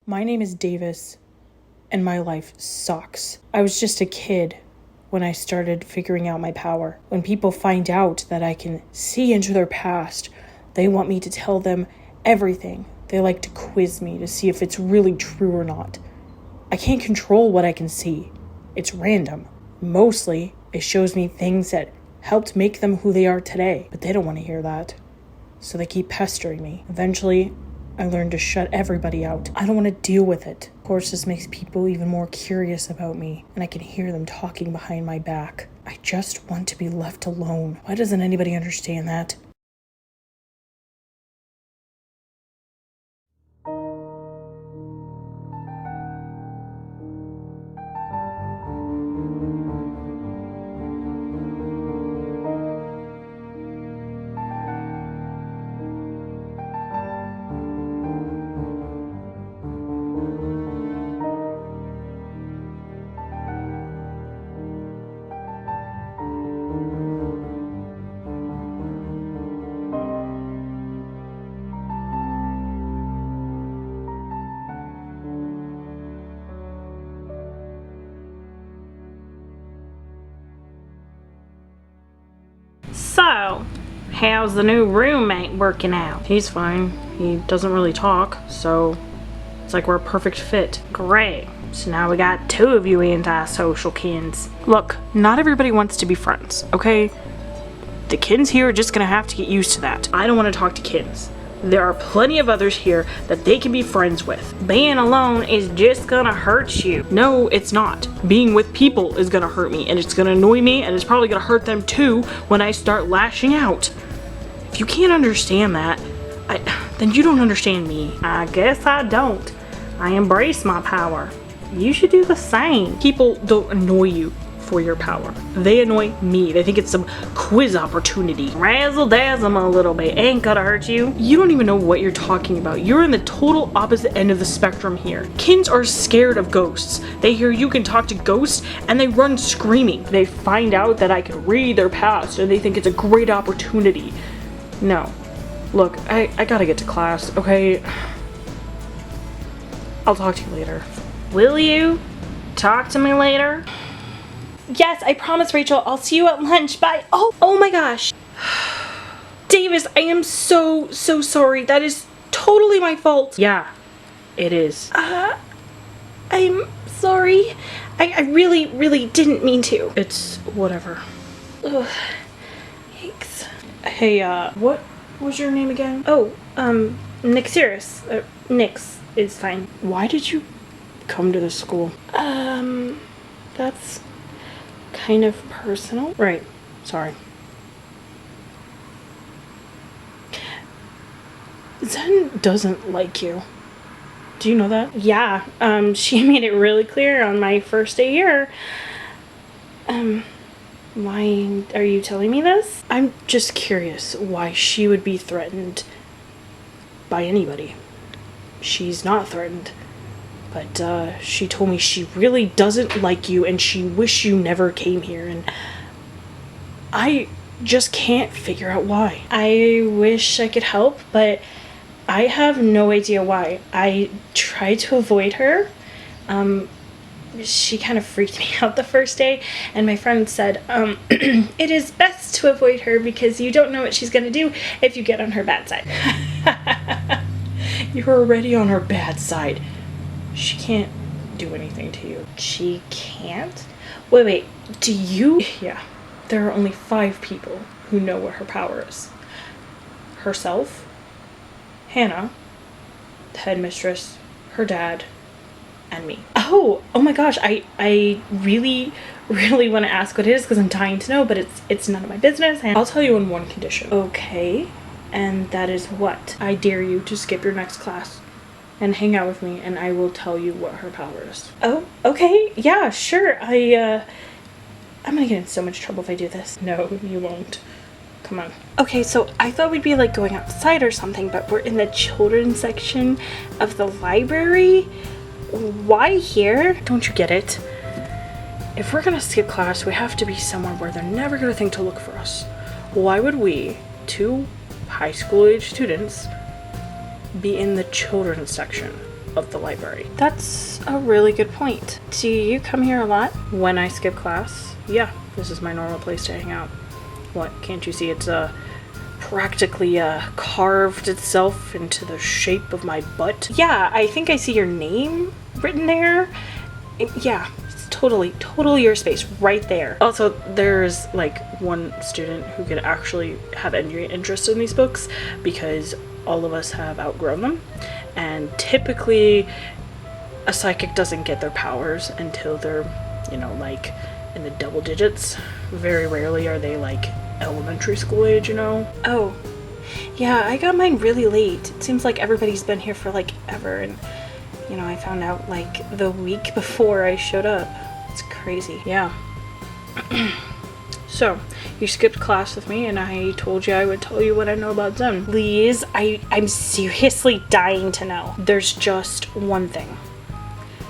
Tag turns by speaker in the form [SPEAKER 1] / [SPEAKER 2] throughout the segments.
[SPEAKER 1] My name is Davis, and my life sucks. I was just a kid when I started figuring out my power. When people find out that I can see into their past, they want me to tell them everything. They like to quiz me to see if it's really true or not. I can't control what I can see. It's random. Mostly, it shows me things that helped make them who they are today, but they don't want to hear that. So they keep pestering me. Eventually, I learned to shut everybody out. I don't want to deal with it. Of course, this makes people even more curious about me, and I can hear them talking behind my back. I just want to be left alone. Why doesn't anybody understand that?
[SPEAKER 2] So, how's the new roommate working out? He's fine. He doesn't really talk, so it's like we're a perfect fit. Great. So now we got two of you antisocial kins. Look, not everybody wants to be friends, okay? The kins here are just gonna have to get used to that. I don't want to talk to kins. There are plenty of others here that they can be friends with. Being alone is just gonna hurt you. No, it's not. Being with people is gonna hurt me, and it's gonna annoy me, and it's probably gonna hurt them too when I start lashing out. If you can't understand that, then you don't understand me. I guess I don't. I embrace my power. You should do the same. People don't annoy you for your power. They annoy me. They think it's some quiz opportunity. Razzle dazzle 'em a little bit. Ain't gonna hurt you. You don't even know what you're talking about. You're in the total opposite end of the spectrum here. Kins are scared of ghosts. They hear you can talk to ghosts and they run screaming. They find out that I can read their past and they think it's a great opportunity. No. Look, I gotta get to class, okay? I'll talk to you later. Will you talk to me later? Yes, I promise, Rachel. I'll see you at lunch. Bye. Oh my gosh. Davis, I am so sorry. That is totally my fault. Yeah, it is. I'm sorry. I really didn't mean to. It's whatever. Ugh. Thanks. Hey, what was your name again? Oh, Nixirus. Nix is fine. Why did you come to this school? That's kind of personal. Right. Sorry. Zen doesn't like you. Do you know that? Yeah. She made it really clear on my first day here. Why are you telling me this? I'm just curious why she would be threatened by anybody. She's not threatened. But, she told me she really doesn't like you and she wished you never came here, and I just can't figure out why. I wish I could help, but I have no idea why. I tried to avoid her. She kind of freaked me out the first day, and my friend said, it is best to avoid her because you don't know what she's gonna do if you get on her bad side. You're already on her bad side. She can't do anything to you. She can't? Wait, do you? Yeah, there are only 5 people who know what her power is. Herself, Hannah, the headmistress, her dad, and me. Oh my gosh, I really want to ask what it is because I'm dying to know, but it's none of my business, and I'll tell you on one condition. Okay, and that is what? I dare you to skip your next class and hang out with me, and I will tell you what her power is. Oh, okay, yeah, sure. I'm gonna get in so much trouble if I do this. No, you won't. Come on. Okay, so I thought we'd be like going outside or something, but we're in the children's section of the library. Why here? Don't you get it? If we're gonna skip class, we have to be somewhere where they're never gonna think to look for us. Why would we, 2 high school age students, be in the children's section? of the library. That's a really good point. Do you come here a lot? When I skip class? Yeah, this is my normal place to hang out. What, can't you see it's practically carved itself into the shape of my butt? Yeah, I think I see your name written there. Yeah, it's totally your space right there. Also, there's like one student who could actually have any interest in these books because all of us have outgrown them, and typically a psychic doesn't get their powers until they're, you know, like in the double digits. Very rarely are they like elementary school age, you know? Oh, yeah, I got mine really late. It seems like everybody's been here for like ever, and you know, I found out like the week before I showed up. It's crazy. Yeah. So, you skipped class with me and I told you I would tell you what I know about Zen. Please, I'm seriously dying to know. There's just one thing.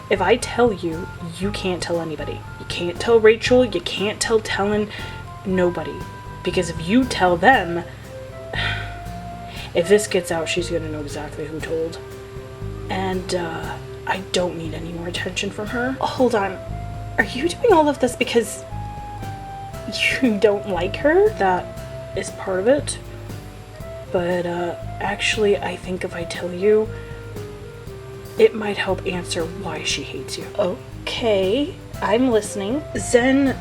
[SPEAKER 2] If I tell you, you can't tell anybody. You can't tell Rachel, you can't tell Talon, nobody. Because if you tell them, if this gets out, she's gonna know exactly who told. And I don't need any more attention from her. Hold on, are you doing all of this because you don't like her? That is part of it. But actually, I think if I tell you, it might help answer why she hates you. Okay, I'm listening. Zen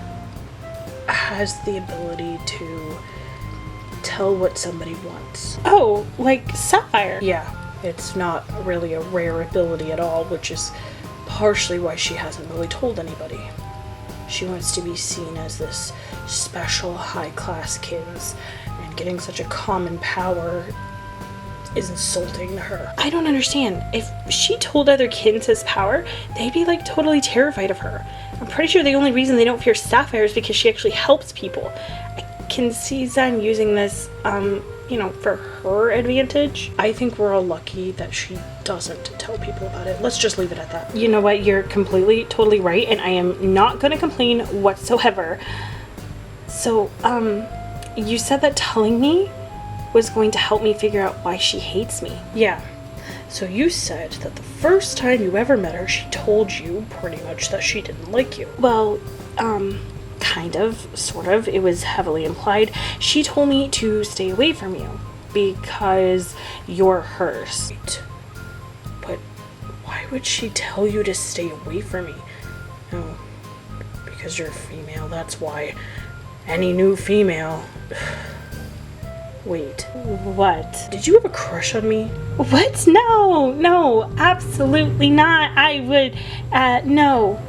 [SPEAKER 2] has the ability to tell what somebody wants. Oh, like Sapphire? Yeah, it's not really a rare ability at all, which is partially why she hasn't really told anybody. She wants to be seen as this special high-class kins, and getting such a common power is insulting to her. I don't understand. If she told other kids his power, they'd be like totally terrified of her. I'm pretty sure the only reason they don't fear Sapphire is because she actually helps people. I can see Zen using this, you know, for her advantage. I think we're all lucky that she doesn't tell people about it. Let's just leave it at that. You know what? You're completely, totally right, and I am not gonna complain whatsoever. So, you said that telling me was going to help me figure out why she hates me. Yeah. So you said that the first time you ever met her, she told you pretty much that she didn't like you. Well, kind of, sort of. It was heavily implied. She told me to stay away from you because you're hers. But why would she tell you to stay away from me? Oh, because you're a female, that's why. Any new female. Wait, what? Did you have a crush on me? What? No, absolutely not. I would, no.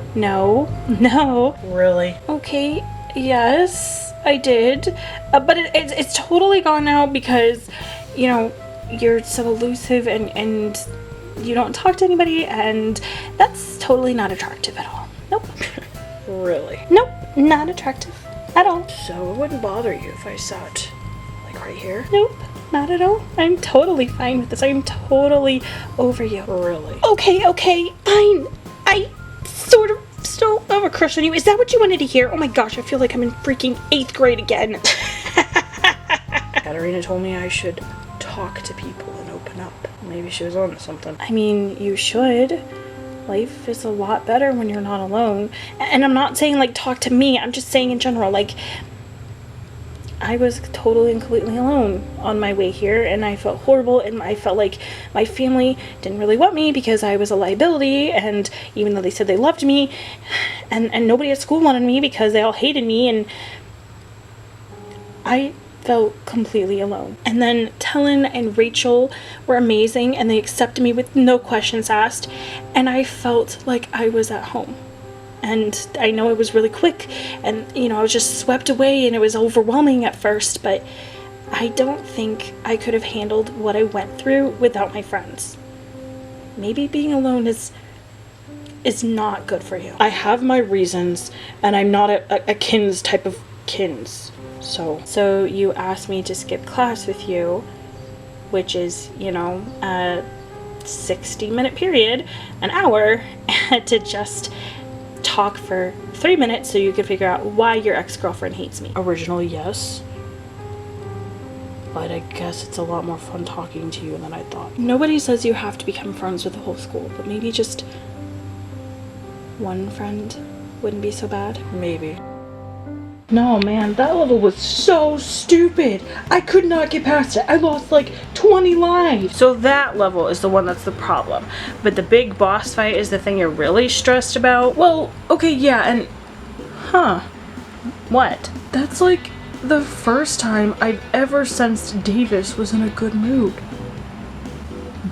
[SPEAKER 2] Really? Okay, yes, I did. But it's totally gone now because, you know, you're so elusive and you don't talk to anybody, and that's totally not attractive at all. Nope. Really? Nope, not attractive at all. So it wouldn't bother you if I sat right here? Nope, not at all. I'm totally fine with this. I'm totally over you. Really? Okay, fine. I sort of still have a crush on you. Is that what you wanted to hear? Oh my gosh, I feel like I'm in freaking 8th grade again. Katarina told me I should talk to people and open up. Maybe she was on to something. I mean, you should. Life is a lot better when you're not alone. And I'm not saying like talk to me. I'm just saying in general, like, I was totally and completely alone on my way here, and I felt horrible, and I felt like my family didn't really want me because I was a liability, and even though they said they loved me, and nobody at school wanted me because they all hated me, and I felt completely alone. And then Talon and Rachel were amazing, and they accepted me with no questions asked, and I felt like I was at home. And I know it was really quick, and, you know, I was just swept away, and it was overwhelming at first, but I don't think I could have handled what I went through without my friends. Maybe being alone is not good for you. I have my reasons, and I'm not a kins type of kins. So you asked me to skip class with you, which is, you know, a 60-minute period, an hour, to just talk for 3 minutes so you can figure out why your ex-girlfriend hates me. Originally, yes. but I guess it's a lot more fun talking to you than I thought.
[SPEAKER 3] Nobody says you have to become friends with the whole school, but maybe just one friend wouldn't be so bad.
[SPEAKER 2] Maybe.
[SPEAKER 1] No, man, that level was so stupid. I could not get past it. I lost like 20 lives.
[SPEAKER 2] So that level is the one that's the problem. But the big boss fight is the thing you're really stressed about? Well, okay, yeah, and... Huh. What? That's like the first time I've ever sensed Davis was in a good mood.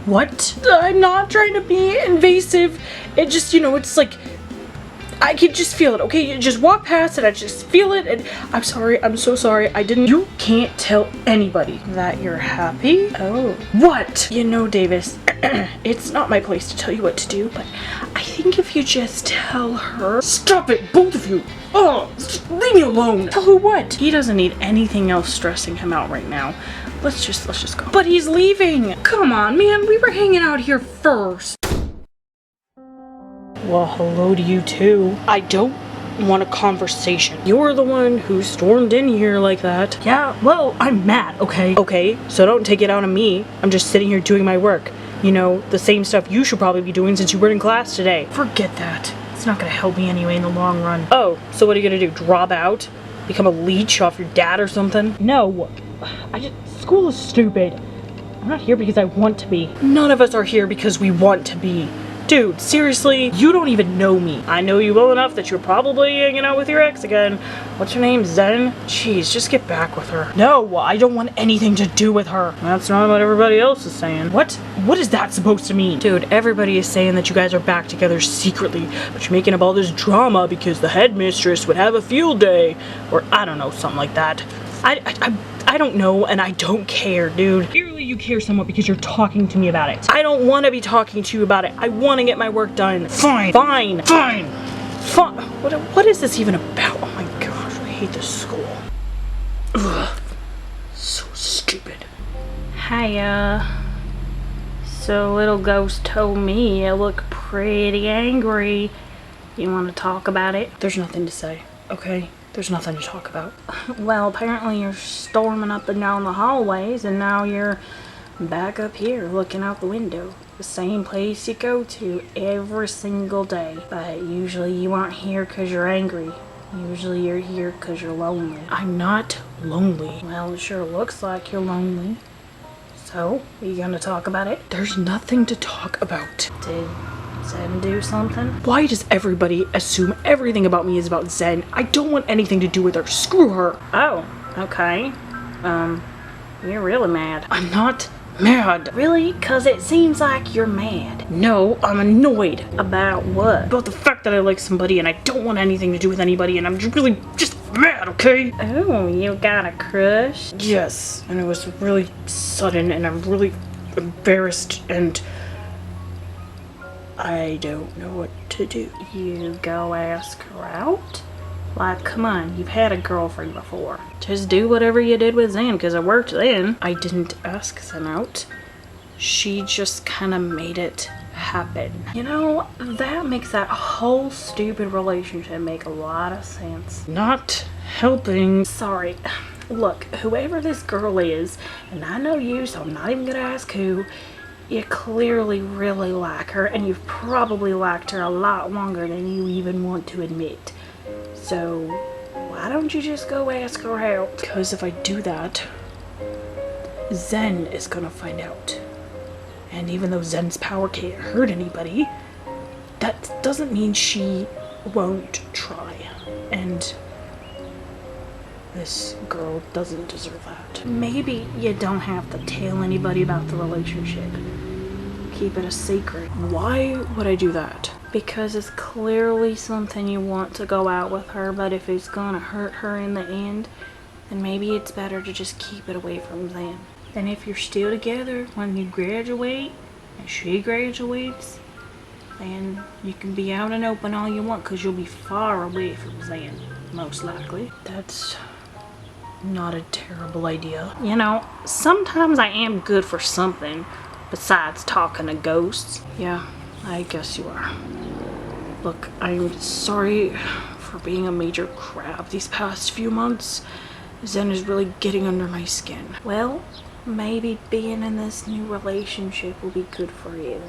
[SPEAKER 2] What? I'm not trying to be invasive. It just, it's like... I can just feel it, okay? You just walk past it, I just feel it, and I'm sorry, I'm so sorry, You can't tell anybody that you're happy? Oh. What? Davis, it's not my place to tell you what to do, but I think if you just tell her... Stop it, both of you! Oh, leave me alone! Tell her what? He doesn't need anything else stressing him out right now. Let's just go. But he's leaving! Come on, man, we were hanging out here first. Well, hello to you too. I don't want a conversation. You're the one who stormed in here like that. Yeah, well, I'm mad, okay? Okay, so don't take it out on me. I'm just sitting here doing my work. The same stuff you should probably be doing since you weren't in class today. Forget that. It's not gonna help me anyway in the long run. Oh, so what are you gonna do? Drop out? Become a leech off your dad or something? No. School is stupid. I'm not here because I want to be. None of us are here because we want to be. Dude, seriously, you don't even know me. I know you well enough that you're probably hanging out with your ex again. What's her name, Zen? Jeez, just get back with her. No, I don't want anything to do with her. That's not what everybody else is saying. What is that supposed to mean? Dude, everybody is saying that you guys are back together secretly, but you're making up all this drama because the headmistress would have a field day. Or, I don't know, something like that. I don't know, and I don't care, dude. Clearly you care somewhat because you're talking to me about it. I don't want to be talking to you about it. I want to get my work done. Fine. What is this even about? Oh my gosh, I hate this school. Ugh. So stupid. Hiya. So little ghost told me you look pretty angry. You want to talk about it? There's nothing to say, okay? There's nothing to talk about. Well, apparently you're storming up and down the hallways, and now you're back up here looking out the window. The same place you go to every single day. But usually you aren't here because you're angry. Usually you're here because you're lonely. I'm not lonely. Well, it sure looks like you're lonely. So, are you gonna talk about it? There's nothing to talk about. Did Zen do something? Why does everybody assume everything about me is about Zen? I don't want anything to do with her. Screw her. Oh, okay. You're really mad. I'm not mad. Really? 'Cause it seems like you're mad. No, I'm annoyed. About what? About the fact that I like somebody and I don't want anything to do with anybody, and I'm really just mad, okay? Oh, you got a crush? Yes, and it was really sudden, and I'm really embarrassed, and I don't know what to do. You go ask her out? Like, come on, you've had a girlfriend before. Just do whatever you did with Zen, because it worked then. I didn't ask Zen out. She just kind of made it happen. That makes that whole stupid relationship make a lot of sense. Not helping. Sorry. Look, whoever this girl is, and I know you, so I'm not even gonna ask who, you clearly really like her, and you've probably liked her a lot longer than you even want to admit. So, why don't you just go ask her out? Because if I do that, Zen is gonna find out. And even though Zen's power can't hurt anybody, that doesn't mean she won't try. And this girl doesn't deserve that. Maybe you don't have to tell anybody about the relationship. Keep it a secret. Why would I do that? Because it's clearly something you want to go out with her, but if it's gonna hurt her in the end, then maybe it's better to just keep it away from Zen. Then if you're still together when you graduate, and she graduates, then you can be out and open all you want, because you'll be far away from Zen, most likely. That's not a terrible idea. Sometimes I am good for something besides talking to ghosts. Yeah, I guess you are. Look, I'm sorry for being a major crab these past few months, Zen is really getting under my skin. Well, maybe being in this new relationship will be good for you.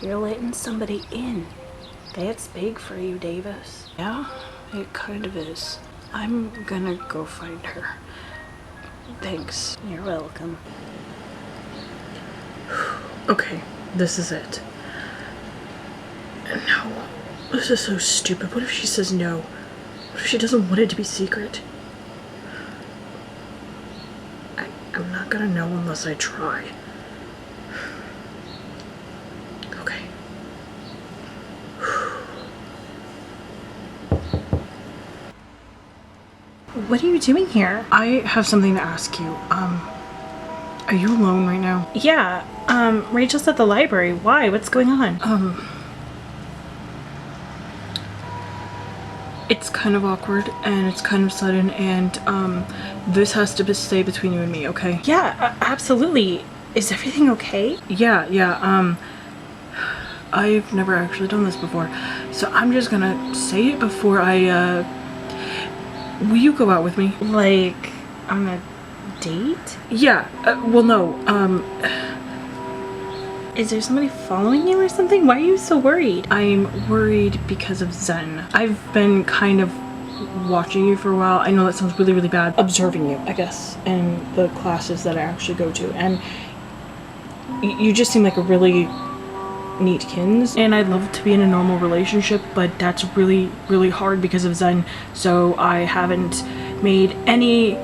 [SPEAKER 2] You're letting somebody in. That's big for you, Davis. Yeah, it kind of is. I'm gonna go find her. Thanks. You're welcome. Okay, this is it. No, this is so stupid. What if she says no? What if she doesn't want it to be secret? I'm not gonna know unless I try. Okay. What are you doing here? I have something to ask you. Are you alone right now? Yeah, Rachel's at the library. Why? What's going on? It's kind of awkward and it's kind of sudden and, this has to stay between you and me, okay? Yeah, absolutely. Is everything okay? Yeah, I've never actually done this before, so I'm just gonna say it before I, will you go out with me? Like, on a date? Yeah, well, no, is there somebody following you or something? Why are you so worried? I'm worried because of Zen. I've been kind of watching you for a while. I know that sounds really, really bad. Observing you, I guess, in the classes that I actually go to. And you just seem like a really neat kins. And I'd love to be in a normal relationship, but that's really, really hard because of Zen. So I haven't made any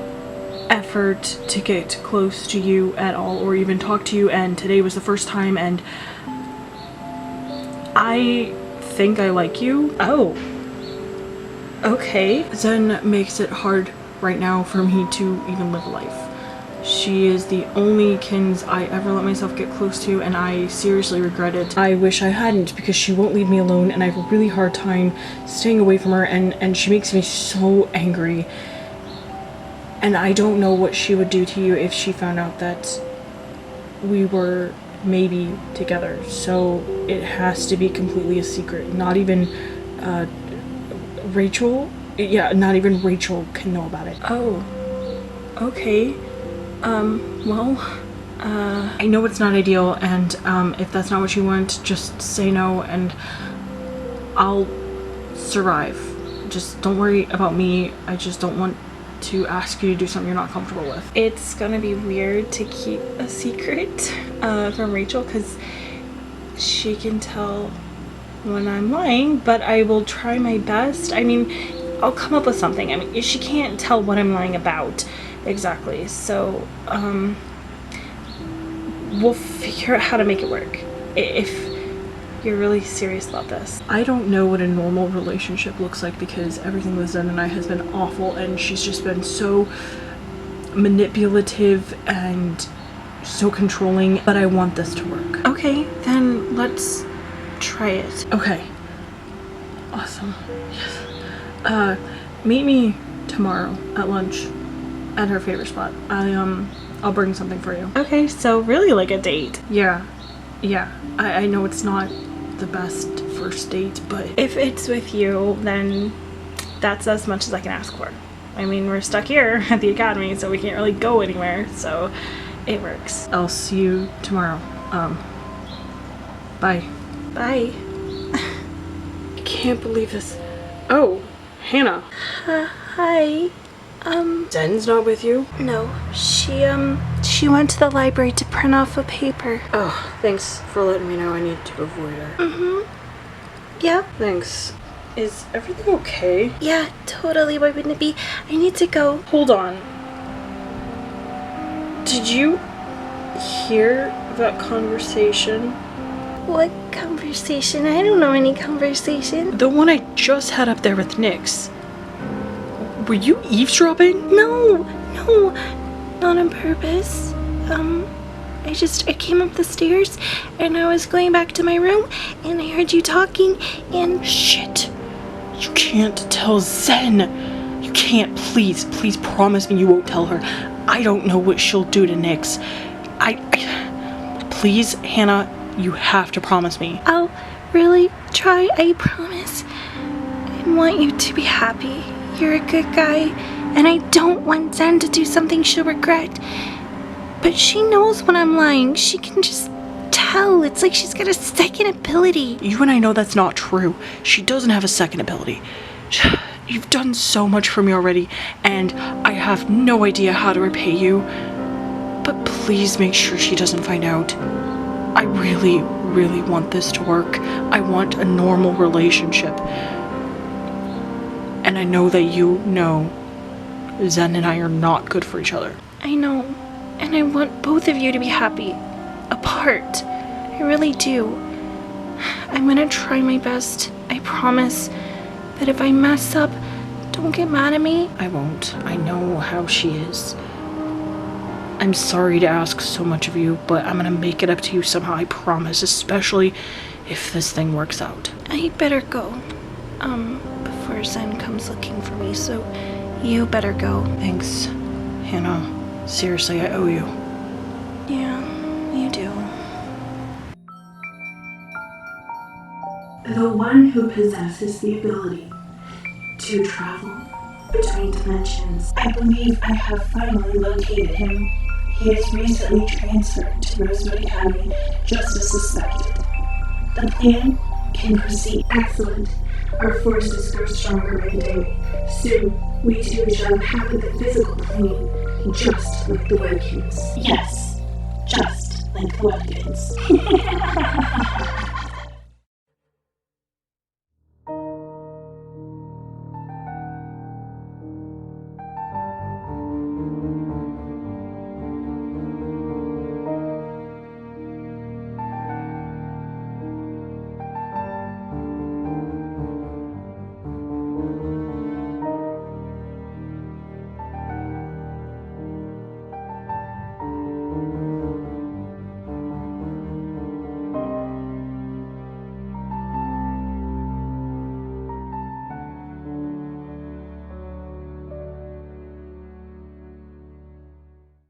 [SPEAKER 2] effort to get close to you at all or even talk to you, and today was the first time, and I think I like you. Oh, okay. Zen makes it hard right now for me to even live a life. She is the only kins I ever let myself get close to, and I seriously regret it. I wish I hadn't, because she won't leave me alone, and I have a really hard time staying away from her, and she makes me so angry. And I don't know what she would do to you if she found out that we were maybe together. So it has to be completely a secret. Not even Rachel? Yeah, not even Rachel can know about it. Oh, okay. Well, I know it's not ideal, and if that's not what you want, just say no and I'll survive. Just don't worry about me. I just don't want to ask you to do something you're not comfortable with. It's gonna be weird to keep a secret from Rachel because she can tell when I'm lying, but I will try my best. I mean, I'll come up with something. I mean, she can't tell what I'm lying about exactly, so we'll figure out how to make it work if you're really serious about this. I don't know what a normal relationship looks like because everything with Zen and I has been awful, and she's just been so manipulative and so controlling, but I want this to work. Okay, then let's try it. Okay. Awesome. Yes. Meet me tomorrow at lunch at her favorite spot. I'll bring something for you. Okay, so really like a date. Yeah. I know it's not the best first date, but if it's with you, then that's as much as I can ask for. I mean, we're stuck here at the academy, so we can't really go anywhere, so it works. I'll see you tomorrow. Bye. Bye. I can't believe this. Oh, Hannah.
[SPEAKER 3] Hi.
[SPEAKER 2] Zen's not with you?
[SPEAKER 3] No. She went to the library to print off a paper.
[SPEAKER 2] Oh, thanks for letting me know. I need to avoid her.
[SPEAKER 3] Mm-hmm. Yep.
[SPEAKER 2] Thanks. Is everything okay?
[SPEAKER 3] Yeah, totally. Why wouldn't it be? I need to go.
[SPEAKER 2] Hold on. Did you hear that conversation?
[SPEAKER 3] What conversation? I don't know any conversation.
[SPEAKER 2] The one I just had up there with Nyx. Were you eavesdropping?
[SPEAKER 3] No, not on purpose. I came up the stairs and I was going back to my room and I heard you talking and...
[SPEAKER 2] Shit. You can't tell Zen. You can't. Please promise me you won't tell her. I don't know what she'll do to Nyx. Please, Hannah, you have to promise me.
[SPEAKER 3] I'll really try, I promise. I want you to be happy. You're a good guy, and I don't want Zen to do something she'll regret. But she knows when I'm lying. She can just tell. It's like she's got a second ability.
[SPEAKER 1] You and I know that's not true. She doesn't have a second ability. You've done so much for me already, and I have no idea how to repay you. But please make sure she doesn't find out. I really, really want this to work. I want a normal relationship. And I know that you know Zen and I are not good for each other.
[SPEAKER 3] I know, and I want both of you to be happy. Apart. I really do. I'm gonna try my best. I promise. But if I mess up, don't get mad at me.
[SPEAKER 1] I won't. I know how she is. I'm sorry to ask so much of you, but I'm gonna make it up to you somehow, I promise, especially if this thing works out.
[SPEAKER 3] I better go. Before Zen comes looking for me, so you better go.
[SPEAKER 1] Thanks, Hannah. Seriously, I owe you.
[SPEAKER 3] Yeah, you do.
[SPEAKER 4] The one who possesses the ability to travel between dimensions. I believe I have finally located him. He has recently transferred to Rosewood Academy, just as suspected. The plan can proceed. Excellent. Our forces grow stronger by the day. Soon, we too shall inhabit the physical plane, just like the Webkins. Yes, just like the Webkins.